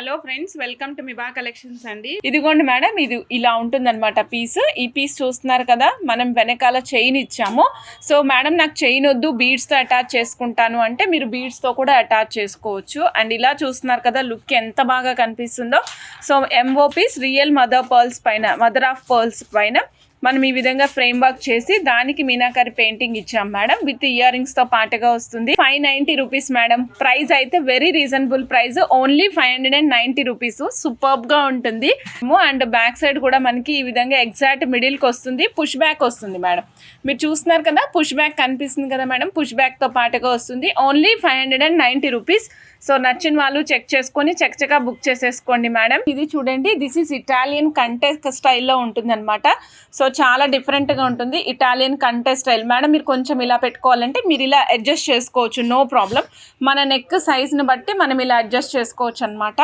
Hello friends, welcome to మిబా collections అండి. ఇదిగోండి మేడం, ఇది ఇలా ఉంటుందన్నమాట పీస్. ఈ పీస్ చూస్తున్నారు కదా, మనం వెనకాల చైన్ ఇచ్చాము. సో మేడం నాకు చైన్ వద్దు, బీడ్స్తో అటాచ్ చేసుకుంటాను అంటే మీరు బీడ్స్తో కూడా అటాచ్ చేసుకోవచ్చు. అండ్ ఇలా చూస్తున్నారు కదా, లుక్ ఎంత బాగా కనిపిస్తుందో. సో ఎంఓపీస్ రియల్ మదర్ పర్ల్స్ పైన, మదర్ ఆఫ్ పర్ల్స్ పైన మనం ఈ విధంగా ఫ్రేమ్ వర్క్ చేసి దానికి మీనాకరి పెయింటింగ్ ఇచ్చాం మేడం. విత్ ఇయర్ రింగ్స్ తో పాటుగా వస్తుంది. 590 రూపీస్ మేడం. ప్రైస్ అయితే very reasonable price, only 590 rupees. Superb గా ఉంటుంది. అండ్ బ్యాక్ సైడ్ కూడా మనకి ఈ విధంగా ఎగ్జాక్ట్ మిడిల్ కి వస్తుంది. పుష్ బ్యాక్ వస్తుంది మేడం. మీరు చూస్తున్నారు కదా, పుష్ బ్యాక్ కనిపిస్తుంది కదా మేడం, పుష్ బ్యాక్ తో పాటుగా వస్తుంది. Only 590 rupees. సో నచ్చిన వాళ్ళు చెక్ చేసుకొని చక్కగా బుక్ చేసేసుకోండి మేడం. ఇది చూడండి, దిస్ ఈస్ ఇటాలియన్ కంటెస్ట్ స్టైల్లో ఉంటుంది అనమాట. సో చాలా డిఫరెంట్గా ఉంటుంది, ఇటాలియన్ కంటెస్ట్ స్టైల్. మేడం మీరు కొంచెం ఇలా పెట్టుకోవాలంటే మీరు ఇలా అడ్జస్ట్ చేసుకోవచ్చు, నో ప్రాబ్లం. మన నెక్ సైజ్ని బట్టి మనం ఇలా అడ్జస్ట్ చేసుకోవచ్చు అనమాట.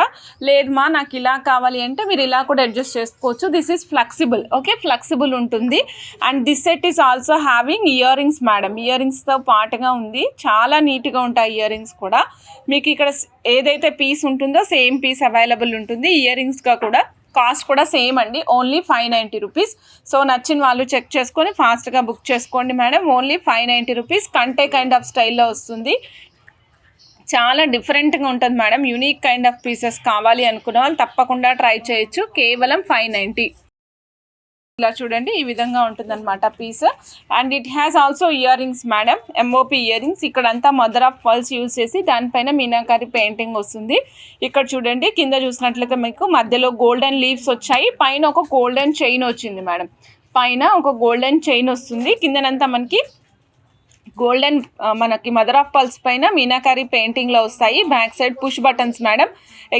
లేదు మా నాకు ఇలా కావాలి అంటే మీరు ఇలా కూడా అడ్జస్ట్ చేసుకోవచ్చు. This is flexible, okay, flexible ఉంటుంది. And this set is also having ear rings madam. Ear రింగ్స్తో పాటుగా ఉంది, చాలా నీట్గా ఉంటాయి ఇయర్ రింగ్స్ కూడా. మీకు ఇక్కడ ఏదైతే పీస్ ఉంటుందో సేమ్ పీస్ అవైలబుల్ ఉంటుంది. ఇయర్ రింగ్స్గా కూడా కాస్ట్ కూడా సేమ్ అండి, ఓన్లీ 590 రూపీస్. సో నచ్చిన వాళ్ళు చెక్ చేసుకొని ఫాస్ట్గా బుక్ చేసుకోండి మేడం. Only 590 rupees. కంటే కైండ్ ఆఫ్ స్టైల్లో వస్తుంది. చాలా డిఫరెంట్గా ఉంటుంది madam. Unique kind of pieces కావాలి అనుకున్న వాళ్ళు తప్పకుండా ట్రై చేయొచ్చు. కేవలం 590. ఇలా చూడండి, ఈ విధంగా ఉంటుందన్నమాట piece. And it has also ear rings madam, MOP ear rings. ఇక్కడంతా మదర్ ఆఫ్ పర్ల్స్ యూజ్ చేసి దానిపైన మీనాకారి పెయింటింగ్ వస్తుంది. ఇక్కడ చూడండి, కింద చూసినట్లయితే మీకు మధ్యలో గోల్డెన్ లీవ్స్ వచ్చాయి, పైన ఒక గోల్డెన్ చైన్ వచ్చింది మేడం. పైన ఒక గోల్డెన్ చైన్ వస్తుంది, కిందనంతా మనకి గోల్డెన్ మనకి మదర్ ఆఫ్ పర్ల్స్ పైన మీనాకారి పెయింటింగ్లో వస్తాయి. Back side push buttons madam.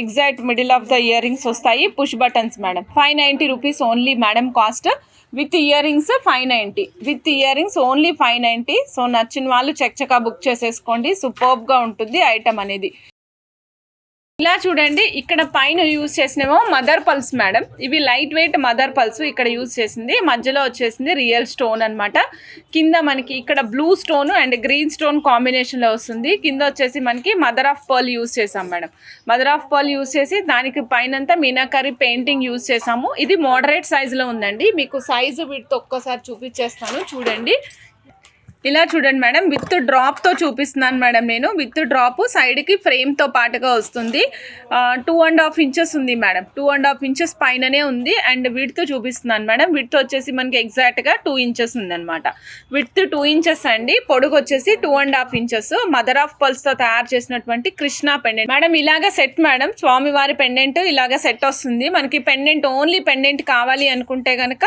Exact middle of the ear rings వస్తాయి, push buttons madam. 590 rupees only madam cost. With ear rings 590, with ear rings only 590. So నచ్చిన వాళ్ళు చక్కగా బుక్ చేసేసుకోండి. సూపర్బ్గా ఉంటుంది ఐటమ్ అనేది. ఇలా చూడండి, ఇక్కడ పైన యూజ్ చేసినేమో మదర్ పల్స్ మేడం. ఇవి లైట్ వెయిట్ మదర్ పల్స్ ఇక్కడ యూజ్ చేసింది. మధ్యలో వచ్చేసింది రియల్ స్టోన్ అనమాట. కింద మనకి ఇక్కడ blue stone and green stone కాంబినేషన్లో వస్తుంది. కింద వచ్చేసి మనకి మదర్ ఆఫ్ పర్ల్ యూజ్ చేసాం madam. Mother of pearl use చేసి దానికి పైనంతా మీనాకారి పెయింటింగ్ యూజ్ చేసాము. ఇది మోడరేట్ సైజులో ఉందండి. మీకు సైజు వీటితో ఒక్కసారి చూపించేస్తాను చూడండి. ఇలా చూడండి మేడం, విత్ డ్రాప్తో చూపిస్తున్నాను మేడం నేను. విత్ డ్రాప్ సైడ్కి ఫ్రేమ్తో పాటుగా వస్తుంది. 2.5 ఇంచెస్ ఉంది మేడం, 2.5 ఇంచెస్ పైననే ఉంది. అండ్ విడ్త్ చూపిస్తున్నాను మేడం. విడ్త్ వచ్చేసి మనకి ఎగ్జాక్ట్గా 2 ఇంచెస్ ఉందన్నమాట. విడ్త్ 2 ఇంచెస్ అండి, పొడుగు వచ్చేసి 2.5 ఇంచెస్. మదర్ ఆఫ్ పర్ల్స్తో తయారు చేసినటువంటి కృష్ణ పెండెంట్ మేడం. ఇలాగ సెట్ మేడం, స్వామివారి పెండెంట్ ఇలాగ సెట్ వస్తుంది మనకి. పెండెంట్ ఓన్లీ పెండెంట్ కావాలి అనుకుంటే కనుక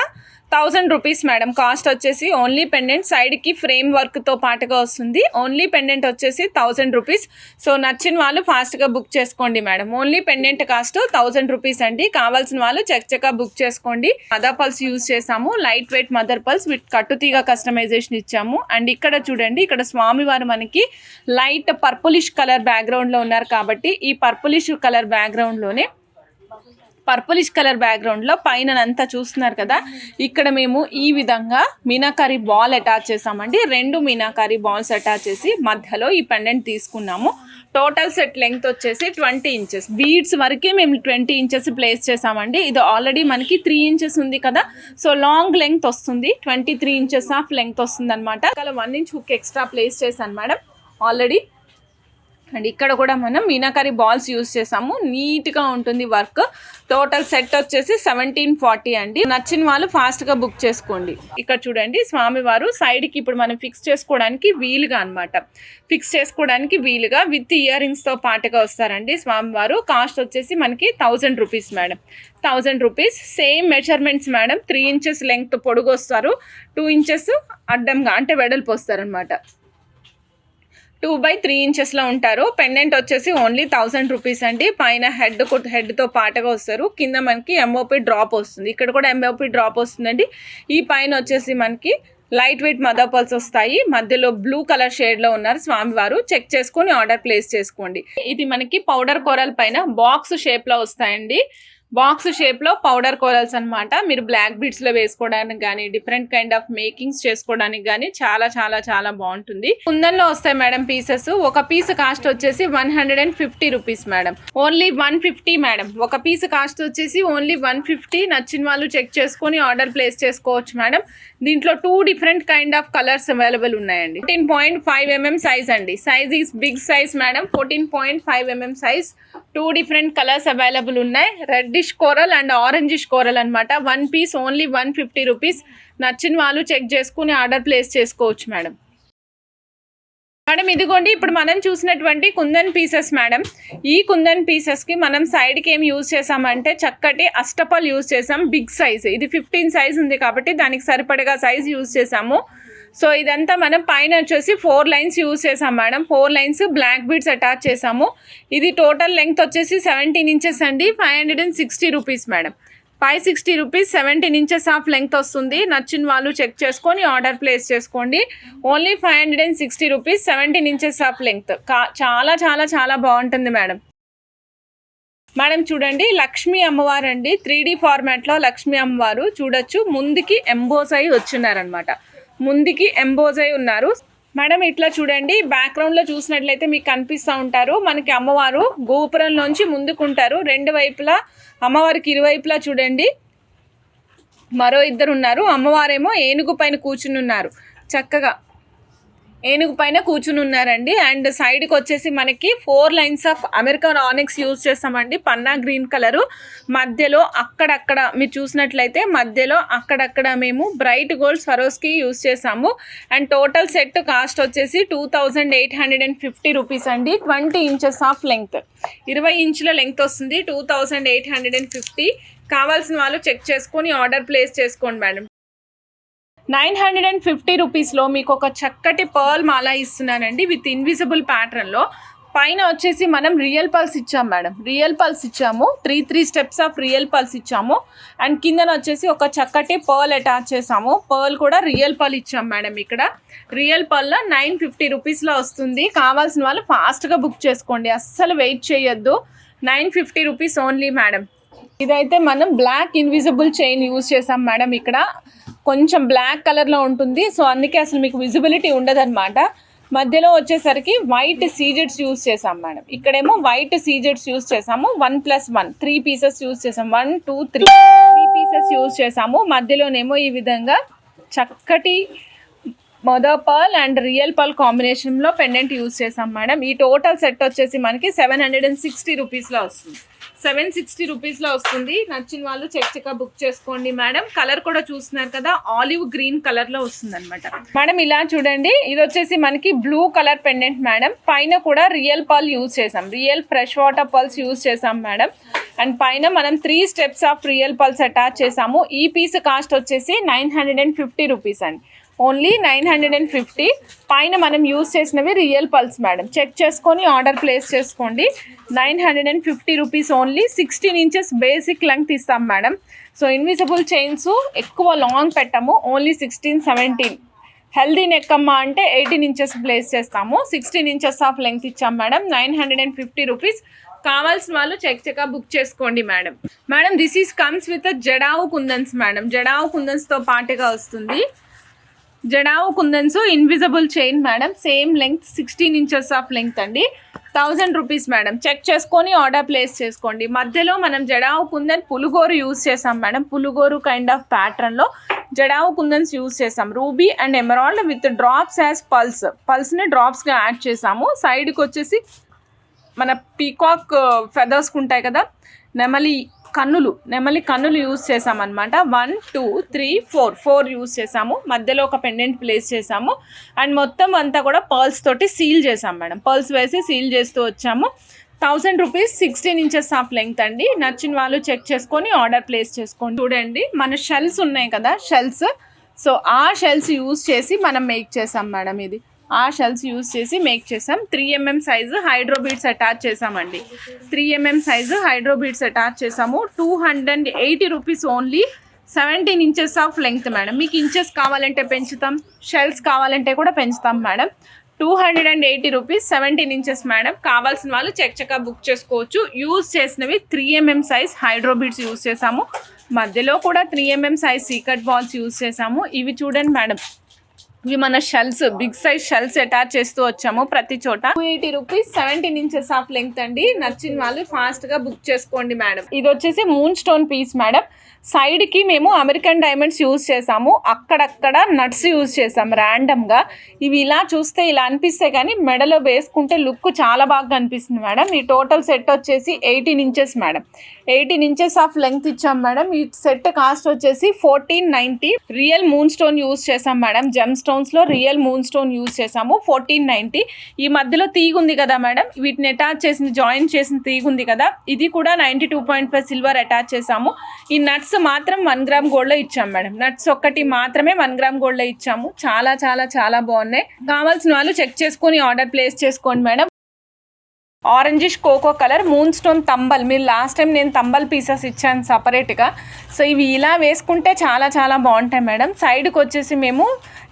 1000 రూపీస్ మేడం. కాస్ట్ వచ్చేసి ఓన్లీ పెండెంట్ సైడ్కి ఫ్రేమ్ వర్క్తో పాటుగా వస్తుంది. ఓన్లీ పెండెంట్ వచ్చేసి 1000 రూపీస్. సో నచ్చిన వాళ్ళు ఫాస్ట్గా బుక్ చేసుకోండి madam. Only pendant cost 1000 rupees అండి. కావాల్సిన వాళ్ళు చక్కగా బుక్ చేసుకోండి. మదర్ పల్స్ యూజ్ చేసాము, light weight mother pearls with కట్టుతీగ కస్టమైజేషన్ ఇచ్చాము. అండ్ ఇక్కడ చూడండి, ఇక్కడ స్వామివారు మనకి లైట్ పర్పులిష్ కలర్ బ్యాక్గ్రౌండ్లో ఉన్నారు కాబట్టి ఈ పర్పులిష్ కలర్ బ్యాక్గ్రౌండ్లోనే పర్పులిష్ కలర్ బ్యాక్గ్రౌండ్లో పైన అంతా చూస్తున్నారు కదా, ఇక్కడ మేము ఈ విధంగా మీనాకారి బాల్ అటాచ్ చేసామండి. 2 మీనాకారి బాల్స్ అటాచ్ చేసి మధ్యలో ఈ పెండెంట్ తీసుకున్నాము. టోటల్ సెట్ లెంగ్త్ వచ్చేసి 20 ఇంచెస్. బీడ్స్ వరకే మేము 20 ఇంచెస్ ప్లేస్ చేసామండి. ఇది ఆల్రెడీ మనకి 3 ఇంచెస్ ఉంది కదా, సో లాంగ్ లెంగ్త్ వస్తుంది. 23 ఇంచెస్ ఆఫ్ లెంగ్త్ వస్తుంది అనమాట. అలా 1 ఇంచ్ హుక్ ఎక్స్ట్రా ప్లేస్ చేశాను మేడం ఆల్రెడీ. అండ్ ఇక్కడ కూడా మనం మీనాకారి బాల్స్ యూజ్ చేసాము, నీట్గా ఉంటుంది వర్క్. టోటల్ సెట్ వచ్చేసి 1740 అండి. నచ్చిన వాళ్ళు ఫాస్ట్గా బుక్ చేసుకోండి. ఇక్కడ చూడండి, స్వామివారు సైడ్కి ఇప్పుడు మనం ఫిక్స్ చేసుకోవడానికి వీలుగా అనమాట, ఫిక్స్ చేసుకోవడానికి వీలుగా విత్ ఇయర్ రింగ్స్తో పాటుగా వస్తారండి స్వామివారు. కాస్ట్ వచ్చేసి మనకి 1000 rupees madam. 1000 rupees. Same measurements madam. 3 inches length పొడుగు వస్తారు, 2 ఇంచెస్ అడ్డంగా అంటే వెడల్పు వస్తారనమాట. 2/3 ఇంచెస్లో ఉంటారు. పెండెంట్ వచ్చేసి ఓన్లీ 1000 రూపీస్ అండి. పైన హెడ్తో పాటుగా వస్తారు. కింద మనకి ఎంఓపి డ్రాప్ వస్తుంది. ఇక్కడ కూడా ఎంఓపి డ్రాప్ వస్తుందండి. ఈ పైన వచ్చేసి మనకి లైట్ వెయిట్ మదర్ పర్ల్స్ వస్తాయి. మధ్యలో బ్లూ కలర్ షేడ్లో ఉన్నారు స్వామివారు. చెక్ చేసుకొని ఆర్డర్ ప్లేస్ చేసుకోండి. ఇది మనకి పౌడర్ కోరల్ పైన బాక్స్ షేప్లో వస్తాయండి. బాక్స్ షేప్లో పౌడర్ కోరల్స్ అనమాట. మీరు బ్లాక్ బీడ్స్లో వేసుకోవడానికి కానీ డిఫరెంట్ కైండ్ ఆఫ్ మేకింగ్స్ చేసుకోవడానికి కానీ చాలా చాలా చాలా బాగుంటుంది. కుందన్లో వస్తాయి మేడం పీసెస్. ఒక పీస్ కాస్ట్ వచ్చేసి 150 రూపీస్ మేడం. Only 150 madam. ఒక పీస్ కాస్ట్ వచ్చేసి ఓన్లీ 150. నచ్చిన వాళ్ళు చెక్ చేసుకొని ఆర్డర్ ప్లేస్ చేసుకోవచ్చు మేడం. దీంట్లో 2 different kind of colours available ఉన్నాయండి. 14.5 mm సైజ్ అండి. Size is big size madam. 14.5 mm size. 2 different colours available ఉన్నాయి. Reddish coral and orangish coral అనమాట. 1 పీస్ ఓన్లీ 150 రూపీస్. నచ్చిన వాళ్ళు చెక్ చేసుకుని ఆర్డర్ ప్లేస్ చేసుకోవచ్చు మేడం. మేడం ఇదిగోండి ఇప్పుడు మనం చూసినటువంటి కుందన్ పీసెస్ మేడం. ఈ కుందన్ పీసెస్కి మనం సైడ్కి ఏం యూజ్ చేసామంటే చక్కటి అష్టపల్ యూజ్ చేసాం. Big size. ఇది 15 సైజ్ ఉంది కాబట్టి దానికి సరిపడగా సైజ్ యూజ్ చేసాము. సో ఇదంతా మనం పైన వచ్చేసి 4 లైన్స్ యూజ్ చేసాం madam. 4 lines black beads attach చేసాము. ఇది టోటల్ లెంగ్త్ వచ్చేసి 17 ఇంచెస్ అండి. 560 rupees madam. 560 rupees. 17 inches of length వస్తుంది. నచ్చిన వాళ్ళు చెక్ చేసుకొని ఆర్డర్ ప్లేస్ చేసుకోండి. Only 560 rupees. 17 inches of length. చాలా చాలా చాలా బాగుంటుంది మేడం. మేడం చూడండి లక్ష్మీ అమ్మవారు అండి. 3D ఫార్మాట్లో లక్ష్మీ అమ్మవారు చూడొచ్చు. ముందుకి ఎంబోజ్ అయి వచ్చినారనమాట. ముందుకి ఎంబోజ్ అయి ఉన్నారు మేడం. ఇట్లా చూడండి బ్యాక్గ్రౌండ్లో చూసినట్లయితే మీకు కనిపిస్తూ ఉంటారు. మనకి అమ్మవారు గోపురంలోంచి ముందుకుంటారు. 2 వైపులా అమ్మవారికి ఇరువైపులా చూడండి మరో 2 ఉన్నారు. అమ్మవారేమో ఏనుగు పైన కూర్చుని ఉన్నారు. చక్కగా ఏనుగు పైన కూర్చుని ఉన్నారండి. అండ్ సైడ్కి వచ్చేసి మనకి 4 lines of American onyx use చేస్తామండి. పన్నా గ్రీన్ కలరు. మధ్యలో అక్కడక్కడ మీరు చూసినట్లయితే మధ్యలో అక్కడక్కడ మేము బ్రైట్ గోల్డ్ స్వరోస్కి యూజ్ చేసాము. అండ్ టోటల్ సెట్ కాస్ట్ వచ్చేసి 2850 రూపీస్ అండి. 20 ఇంచెస్ ఆఫ్ లెంగ్త్. 20 ఇంచుల లెంగ్త్ వస్తుంది. 2850. కావాల్సిన వాళ్ళు చెక్ చేసుకొని ఆర్డర్ ప్లేస్ చేసుకోండి మేడం. 950 రూపీస్లో మీకు ఒక చక్కటి పర్ల్ మాల ఇస్తున్నానండి విత్ ఇన్విజిబుల్ ప్యాటర్న్లో. పైన వచ్చేసి మనం రియల్ పల్స్ ఇచ్చాము మేడం. రియల్ పల్స్ ఇచ్చాము. 3 స్టెప్స్ ఆఫ్ రియల్ పల్స్ ఇచ్చాము. అండ్ కిందన వచ్చేసి ఒక చక్కటి పర్ల్ అటాచ్ చేసాము. పర్ల్ కూడా రియల్ పర్ల్ ఇచ్చాము మేడం. ఇక్కడ రియల్ పర్ల్ 950 రూపీస్లో వస్తుంది. కావాల్సిన వాళ్ళు ఫాస్ట్గా బుక్ చేసుకోండి. అస్సలు వెయిట్ చేయొద్దు. 950 రూపీస్ ఓన్లీ మేడం. ఇదైతే మనం బ్లాక్ ఇన్విజిబుల్ చైన్ యూజ్ చేసాం మేడం. ఇక్కడ కొంచెం బ్లాక్ కలర్లో ఉంటుంది. సో అందుకే అసలు మీకు విజిబిలిటీ ఉండదన్నమాట. మధ్యలో వచ్చేసరికి వైట్ సీజెట్స్ యూజ్ చేసాం మేడం. ఇక్కడేమో వైట్ సీజెట్స్ యూజ్ చేసాము. 1+1 3 పీసెస్ యూజ్ చేసాం. 1 2 3 పీసెస్ యూజ్ చేసాము. మధ్యలోనేమో ఈ విధంగా చక్కటి mother pearl and real pearl కాంబినేషన్లో పెండెంట్ యూజ్ చేసాం మేడం. ఈ టోటల్ సెట్ వచ్చేసి మనకి 760 రూపీస్లో వస్తుంది. 760 రూపీస్లో వస్తుంది. నచ్చిన వాళ్ళు చెక్గా బుక్ చేసుకోండి మేడం. కలర్ కూడా చూస్తున్నారు కదా ఆలివ్ గ్రీన్ కలర్లో వస్తుంది అనమాట మేడం. ఇలా చూడండి ఇది వచ్చేసి మనకి బ్లూ కలర్ పెండెంట్ మేడం. పైన కూడా రియల్ పర్ల్ యూజ్ చేసాం. Real fresh water pearls use చేసాం మేడం. అండ్ పైన మనం 3 steps of real pearls attach చేసాము. ఈ పీస్ కాస్ట్ వచ్చేసి 950 రూపీస్ అండి. ఓన్లీ 950. పైన మనం యూజ్ చేసినవి రియల్ పల్స్ మేడం. చెక్ చేసుకొని ఆర్డర్ ప్లేస్ చేసుకోండి. 950 rupees only. 16 inches basic length ఇస్తాం మేడం. సో ఇన్విజిబుల్ చైన్స్ ఎక్కువ లాంగ్ పెట్టాము. ఓన్లీ 16 17. హెల్దీ నెక్ అమ్మ అంటే 18 ఇంచెస్ ప్లేస్ చేస్తాము. 16 ఇంచెస్ ఆఫ్ లెంగ్త్ ఇచ్చాం మేడం. 950 రూపీస్. కావాల్సిన వాళ్ళు చెక్గా బుక్ చేసుకోండి madam. Madam this is comes with jadau kundans madam. Jadau కుందన్స్తో పాటుగా వస్తుంది. Jadau kundans invisible chain madam. Same length 16 inches of length అండి. 1000 రూపీస్ మేడం. చెక్ చేసుకొని ఆర్డర్ ప్లేస్ చేసుకోండి. మధ్యలో మనం జడావు కుందన్ పులుగోరు యూజ్ చేసాం మేడం. పులుగోరు కైండ్ ఆఫ్ ప్యాటర్న్లో జడావు కుందన్స్ యూజ్ చేసాం. Ruby and emerald with drops as pearls. పల్స్ని డ్రాప్స్గా యాడ్ చేసాము. సైడ్కి వచ్చేసి మన పీకాక్ ఫెదర్స్కి ఉంటాయి కదా నెమలి కన్నులు యూజ్ చేసామన్నమాట. 1 2 3 4 యూజ్ చేసాము. మధ్యలో ఒక పెండెంట్ ప్లేస్ చేసాము. అండ్ మొత్తం అంతా కూడా పర్ల్స్ తోటి సీల్ చేసాం మేడం. పర్ల్స్ వేసి సీల్ చేస్తూ వచ్చాము. 1000 రూపీస్. 16 ఇంచెస్ ఆఫ్ లెంగ్త్ అండి. నచ్చిన వాళ్ళు చెక్ చేసుకొని ఆర్డర్ ప్లేస్ చేసుకోండి. చూడండి మన షెల్స్ ఉన్నాయి కదా షెల్స్. సో ఆ షెల్స్ యూజ్ చేసి మనం మేక్ చేసాం మేడం. ఇది ఆ షెల్స్ యూజ్ చేసి మేక్ చేసాం. 3 mm size hydro beads attach చేసామండి. 3 mm size hydro beads attach చేసాము. 280 rupees only. 17 inches of length madam. మీకు ఇంచెస్ కావాలంటే పెంచుతాం. షెల్స్ కావాలంటే కూడా పెంచుతాం మేడం. 280 rupees 17 inches madam. కావాల్సిన వాళ్ళు చక్కగా బుక్ చేసుకోవచ్చు. యూజ్ చేసినవి 3mm size hydro beads use చేసాము. మధ్యలో కూడా 3mm సైజ్ సీకట్ బాల్స్ యూజ్ చేసాము. ఇవి చూడండి మేడం, ఇవి మన shells, big size shells attach చేస్తూ వచ్చాము ప్రతి చోట. 280 రూపీస్ 17 ఇంచెస్ ఆఫ్ లెంగ్త్ అండి. నచ్చిన వాళ్ళు ఫాస్ట్ గా బుక్ చేసుకోండి మేడం. ఇది వచ్చేసి moon stone piece madam. Side కి మేము అమెరికన్ డైమండ్స్ యూజ్ చేసాము, అక్కడక్కడ నట్స్ యూజ్ చేసాం ర్యాండమ్ గా. ఇవి ఇలా చూస్తే ఇలా అనిపిస్తాయి కానీ మెడలో వేసుకుంటే లుక్ చాలా బాగా అనిపిస్తుంది మేడం. ఈ టోటల్ సెట్ వచ్చేసి 18 inches madam. 18 inches of length ఇచ్చాం మేడం. ఈ సెట్ కాస్ట్ వచ్చేసి 1490. రియల్ మూన్ స్టోన్ యూజ్ చేసాం మేడం. జెమ్ స్టోన్స్ లో రియల్ మూన్ స్టోన్ యూజ్ చేసాము. 1490. ఈ మధ్యలో తీగ ఉంది కదా మేడం, వీటిని అటాచ్ చేసిన జాయిన్ చేసిన తీగ ఉంది కదా, ఇది కూడా 92.5 సిల్వర్ అటాచ్ చేసాము. ఈ నట్స్ మాత్రం 1 గ్రామ్ గోల్డ్ లో ఇచ్చాం మేడం. నట్స్ ఒక్కటి మాత్రమే 1 గ్రామ్ గోల్డ్ లో ఇచ్చాము. చాలా చాలా చాలా బాగున్నాయి. కావాల్సిన వాళ్ళు చెక్ చేసుకొని ఆర్డర్ ప్లేస్ చేసుకోండి madam. Orangish coco colour moon stone తంబల్. మీరు లాస్ట్ టైం నేను తంబల్ పీసెస్ ఇచ్చాను సపరేట్గా. సో ఇవి ఇలా వేసుకుంటే చాలా చాలా బాగుంటాయి మేడం. సైడ్కి వచ్చేసి మేము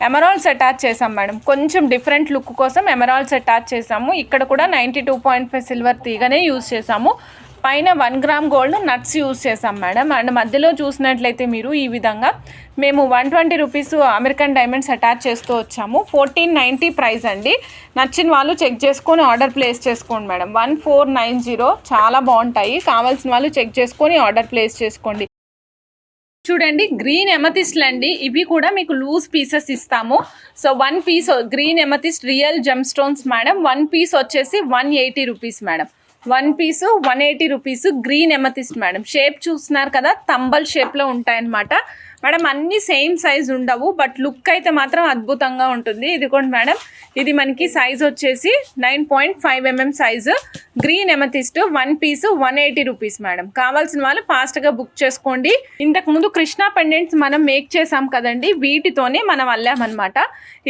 ఎమరాల్డ్స్ అటాచ్ చేసాం మేడం. కొంచెం డిఫరెంట్ లుక్ కోసం ఎమరాల్డ్స్ అటాచ్ చేసాము. ఇక్కడ కూడా 92.5 సిల్వర్ తీగనే యూజ్ చేసాము. పైన 1 గ్రామ్ గోల్డ్ నట్స్ యూజ్ చేసాం మేడం. అండ్ మధ్యలో చూసినట్లయితే మీరు ఈ విధంగా మేము 120 రూపీస్ అమెరికన్ డైమండ్స్ అటాచ్ చేస్తూ వచ్చాము. 1490 ప్రైస్ అండి. నచ్చిన వాళ్ళు చెక్ చేసుకొని ఆర్డర్ ప్లేస్ చేసుకోండి మేడం. 1490. చాలా బాగుంటాయి. కావాల్సిన వాళ్ళు చెక్ చేసుకొని ఆర్డర్ ప్లేస్ చేసుకోండి. చూడండి, గ్రీన్ ఎమతిస్ట్లు అండి. ఇవి కూడా మీకు లూజ్ పీసెస్ ఇస్తాము. So 1 piece green amethyst real gem stones madam. 1 piece వచ్చేసి 180 rupees madam. 1 piece 180 rupees green amethyst madam. Shape చూస్తున్నారు కదా, తంబల్ షేప్లో ఉంటాయన్నమాట మేడం. అన్నీ సేమ్ సైజ్ ఉండవు, బట్ లుక్ అయితే మాత్రం అద్భుతంగా ఉంటుంది. ఇదిగోండి మేడం, ఇది మనకి సైజ్ వచ్చేసి 9.5mm size green amethyst. 1 piece 180 rupees madam. కావాల్సిన వాళ్ళు ఫాస్ట్గా బుక్ చేసుకోండి. ఇంతకుముందు కృష్ణా పెండెంట్స్ మనం మేక్ చేసాం కదండి, వీటితోనే మనం అల్లామన్నమాట.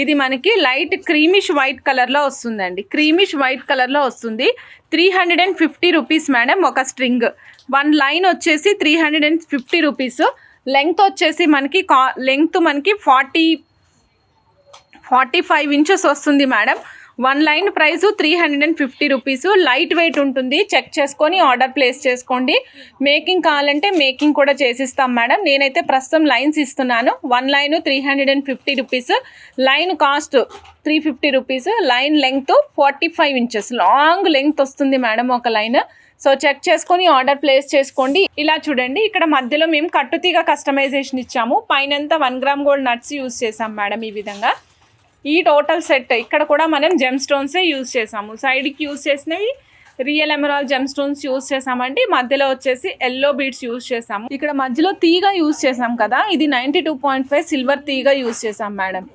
ఇది మనకి లైట్ క్రీమిష్ వైట్ కలర్లో వస్తుందండి. క్రీమిష్ వైట్ కలర్లో వస్తుంది. 350 రూపీస్ మేడం ఒక స్ట్రింగ్. 1 లైన్ వచ్చేసి 350 రూపీస్. లెంగ్త్ వచ్చేసి మనకి లెంగ్త్ మనకి 45 ఇంచెస్ వస్తుంది madam. 1 line price 350 rupees. Light weight ఉంటుంది. చెక్ చేసుకొని ఆర్డర్ ప్లేస్ చేసుకోండి. మేకింగ్ కావాలంటే మేకింగ్ కూడా చేసిస్తాం మేడం. నేనైతే ప్రస్తుతం లైన్స్ ఇస్తున్నాను. 1 line 350 rupees. Line cost 350 rupees. Line length 45 inches long length వస్తుంది మేడం ఒక లైన్. సో చెక్ చేసుకొని ఆర్డర్ ప్లేస్ చేసుకోండి. ఇలా చూడండి, ఇక్కడ మధ్యలో మేము కట్టుతీగ కస్టమైజేషన్ ఇచ్చాము. పైనంతా 1 గ్రామ్ గోల్డ్ నట్స్ యూజ్ చేసాం మేడం. ఈ విధంగా ఈ టోటల్ సెట్ ఇక్కడ కూడా మనం జెమ్ స్టోన్సే యూజ్ చేసాము. సైడ్కి యూజ్ చేసినవి real emerald gem stones use చేసామండి. మధ్యలో వచ్చేసి ఎల్లో బీడ్స్ యూజ్ చేసాము. ఇక్కడ మధ్యలో తీగ యూజ్ చేసాం కదా, ఇది 92.5 సిల్వర్ తీగ యూజ్ చేసాం మేడం.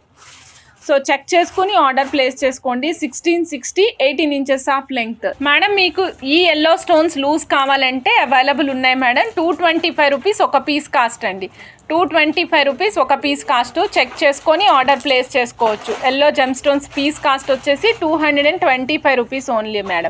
సో చెక్ చేసుకుని ఆర్డర్ ప్లేస్ చేసుకోండి. 1660 18 ఇంచెస్ ఆఫ్ లెంగ్త్ మేడం. మీకు ఈ ఎల్లో స్టోన్స్ లూజ్ కావాలంటే అవైలబుల్ ఉన్నాయి మేడం. 225 రూపీస్ ఒక పీస్ కాస్ట్ అండి. 225 రూపీస్ ఒక పీస్ కాస్ట్. చెక్ చేసుకొని ఆర్డర్ ప్లేస్ చేసుకోవచ్చు. Yellow gem stones piece cost వచ్చేసి 225 రూపీస్ ఓన్లీ మేడం.